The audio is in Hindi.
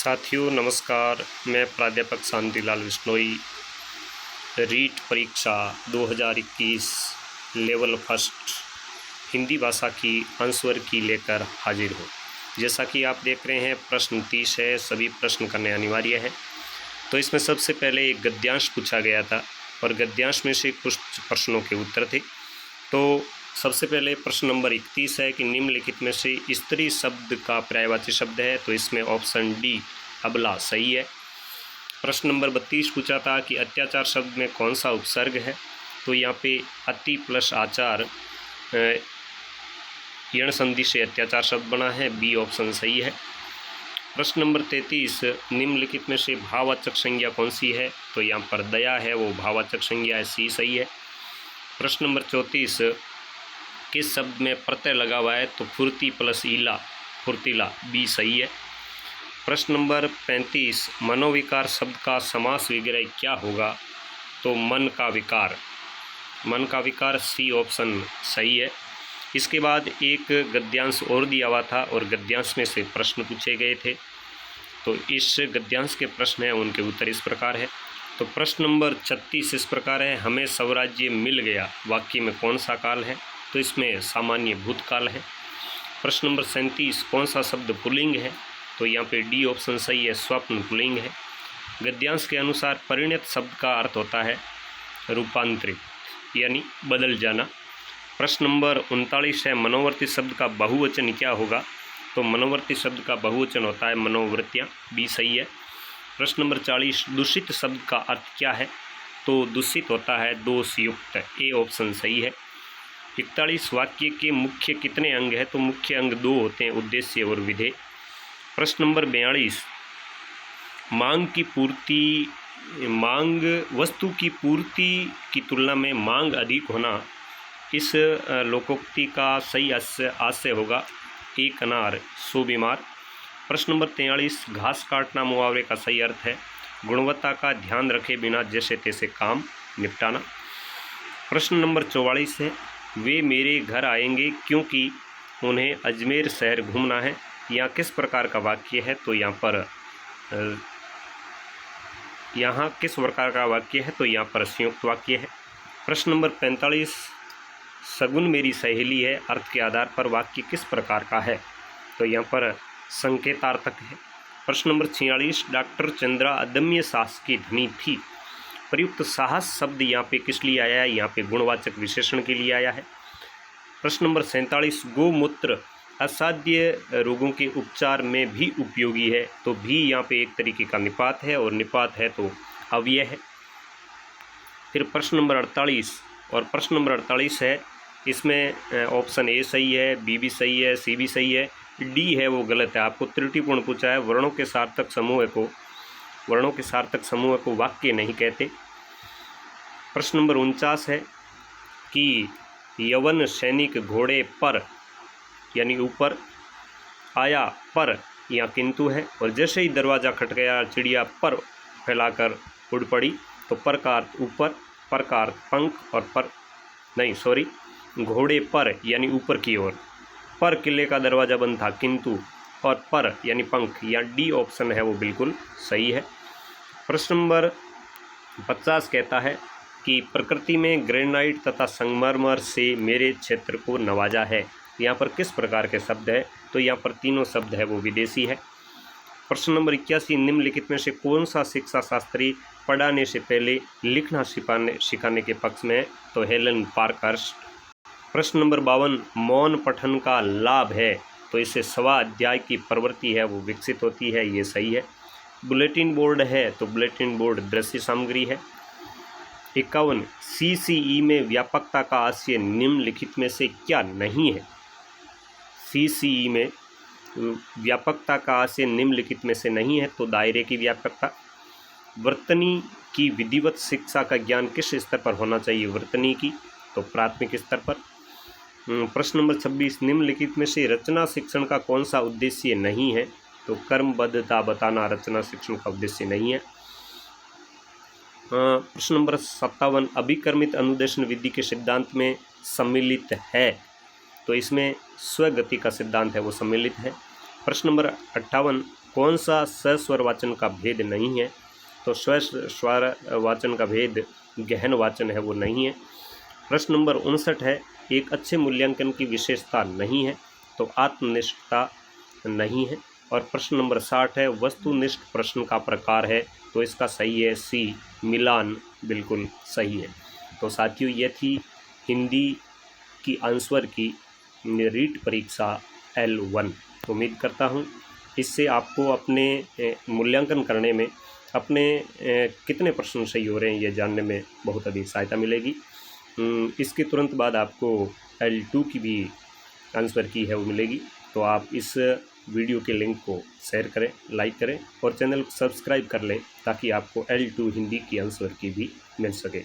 साथियों नमस्कार। मैं प्राध्यापक शांतिलाल विश्नोई रीट परीक्षा 2021 लेवल फर्स्ट हिंदी भाषा की आंसर की लेकर हाजिर हूँ। जैसा कि आप देख रहे हैं प्रश्न 30 है, सभी प्रश्न करने अनिवार्य है। तो इसमें सबसे पहले एक गद्यांश पूछा गया था और गद्यांश में से कुछ प्रश्नों के उत्तर थे। तो सबसे पहले प्रश्न नंबर 31 है कि निम्नलिखित में से स्त्री शब्द का पर्यायवाची शब्द है, तो इसमें ऑप्शन डी अबला सही है। प्रश्न नंबर 32 पूछा था कि अत्याचार शब्द में कौन सा उपसर्ग है, तो यहाँ पे अति प्लस आचार यण संधि से अत्याचार शब्द बना है, बी ऑप्शन सही है। प्रश्न नंबर 33 निम्नलिखित में से भाववाचक संज्ञा कौन सी है, तो यहाँ पर दया है वो भाववाचक संज्ञा है, सी सही है। प्रश्न नंबर 34 किस शब्द में प्रत्यय लगा हुआ है, तो फुर्ती प्लस ईला फुर्तीला, बी सही है। प्रश्न नंबर 35 मनोविकार शब्द का समास विग्रह क्या होगा, तो मन का विकार, मन का विकार, सी ऑप्शन सही है। इसके बाद एक गद्यांश और दिया हुआ था और गद्यांश में से प्रश्न पूछे गए थे, तो इस गद्यांश के प्रश्न हैं उनके उत्तर इस प्रकार है। तो प्रश्न नंबर 36 इस प्रकार है, हमें स्वराज्य मिल गया वाक्य में कौन सा काल है, तो इसमें सामान्य भूतकाल है। प्रश्न नंबर 37 कौन सा शब्द पुल्लिंग है, तो यहाँ पे डी ऑप्शन सही है, स्वप्न पुल्लिंग है। गद्यांश के अनुसार परिणत शब्द का अर्थ होता है रूपांतरित यानी बदल जाना। प्रश्न नंबर 39 है मनोवर्ती शब्द का बहुवचन क्या होगा, तो मनोवर्ती शब्द का बहुवचन होता है मनोवृत्तियाँ, बी सही है। प्रश्न नंबर 40 दूषित शब्द का अर्थ क्या है, तो दूषित होता है दोष युक्त, ए ऑप्शन सही है। 41 वाक्य के मुख्य कितने अंग हैं, तो मुख्य अंग 2 होते हैं, उद्देश्य और विधेय। प्रश्न नंबर 42 मांग वस्तु की पूर्ति की तुलना में मांग अधिक होना, इस लोकोक्ति का सही आशय होगा एक अनार 100 बीमार। प्रश्न नंबर 43 घास काटना मुहावरे का सही अर्थ है गुणवत्ता का ध्यान रखे बिना जैसे तैसे काम निपटाना। प्रश्न नंबर 44 है वे मेरे घर आएंगे क्योंकि उन्हें अजमेर शहर घूमना है, यहाँ किस प्रकार का वाक्य है, तो यहाँ किस प्रकार का वाक्य है, तो यहाँ पर संयुक्त वाक्य है। प्रश्न नंबर 45 सगुन मेरी सहेली है अर्थ के आधार पर वाक्य किस प्रकार का है, तो यहाँ पर संकेतार्थक है। प्रश्न नंबर 46 डॉक्टर चंद्रा अदम्य साहस की धनी थी, प्रयुक्त साहस शब्द यहाँ पे किस लिए आया है, यहाँ पे गुणवाचक विशेषण के लिए आया है। प्रश्न नंबर 47 गोमूत्र असाध्य रोगों के उपचार में भी उपयोगी है, तो भी यहाँ पे एक तरीके का निपात है और निपात है तो अव्यय है। फिर प्रश्न नंबर 48 और प्रश्न नंबर 48 है, इसमें ऑप्शन ए सही है, बी भी सही है, सी भी सही है, डी है वो गलत है। आपको त्रुटिपूर्ण पूछा है, वर्णों के सार्थक समूह को वाक्य नहीं कहते। प्रश्न नंबर 49 है कि यवन सैनिक घोड़े पर यानी ऊपर आया, पर यहाँ किंतु है, और जैसे ही दरवाज़ा खटखटाया चिड़िया पर फैलाकर उड़ पड़ी, तो पर का अर्थ ऊपर, पर का अर्थ पंख और घोड़े पर यानी ऊपर की ओर, पर किले का दरवाज़ा बंद था किंतु, और पर यानी पंख, या डी ऑप्शन है वो बिल्कुल सही है। प्रश्न नंबर 50 कहता है कि प्रकृति में ग्रेनाइट तथा संगमरमर से मेरे क्षेत्र को नवाजा है, यहाँ पर किस प्रकार के शब्द है, तो यहाँ पर तीनों शब्द है वो विदेशी है। प्रश्न नंबर 81 निम्नलिखित में से कौन सा शिक्षा शास्त्री पढ़ाने से पहले लिखना सिखाने के पक्ष में है, तो हेलन पार्कर्स्ट। प्रश्न नंबर 52 मौन पठन का लाभ है, तो इससे स्वा अध्याय की प्रवृत्ति है वो विकसित होती है, ये सही है। बुलेटिन बोर्ड है, तो बुलेटिन बोर्ड दृश्य सामग्री है। 51 CCE में व्यापकता का आशय निम्नलिखित में से क्या नहीं है, CCE में व्यापकता का आशय निम्नलिखित में से नहीं है, तो दायरे की व्यापकता। वर्तनी की विधिवत शिक्षा का ज्ञान किस स्तर पर होना चाहिए, वर्तनी की, तो प्राथमिक स्तर पर। प्रश्न नंबर 26 निम्नलिखित में से रचना शिक्षण का कौन सा उद्देश्य नहीं है, तो कर्मबद्धता बताना रचना शिक्षण का उद्देश्य नहीं है। प्रश्न नंबर 57 अभिकर्मित अनुदेशन विधि के सिद्धांत में सम्मिलित है, तो इसमें स्वगति का सिद्धांत है वो सम्मिलित है। प्रश्न नंबर 58 कौन सा सस्वर वाचन का भेद नहीं है? तो स्वर वाचन का भेद गहन वाचन है, वो नहीं है। प्रश्न नंबर 59 है, एक अच्छे मूल्यांकन की विशेषता नहीं है, तो आत्मनिष्ठता नहीं है। और प्रश्न नंबर 60 है, वस्तुनिष्ठ प्रश्न का प्रकार है, तो इसका सही है सी, मिलान, बिल्कुल सही है। तो साथियों, ये थी हिंदी की आंसर की रीट परीक्षा L1। उम्मीद करता हूँ इससे आपको अपने मूल्यांकन करने में अपने कितने प्रश्न सही हो रहे हैं ये जानने में बहुत अधिक सहायता मिलेगी। इसके तुरंत बाद आपको L2 की भी आंसर की है वो मिलेगी। तो आप इस वीडियो के लिंक को शेयर करें, लाइक करें और चैनल को सब्सक्राइब कर लें ताकि आपको L2 हिंदी की आंसर की भी मिल सके।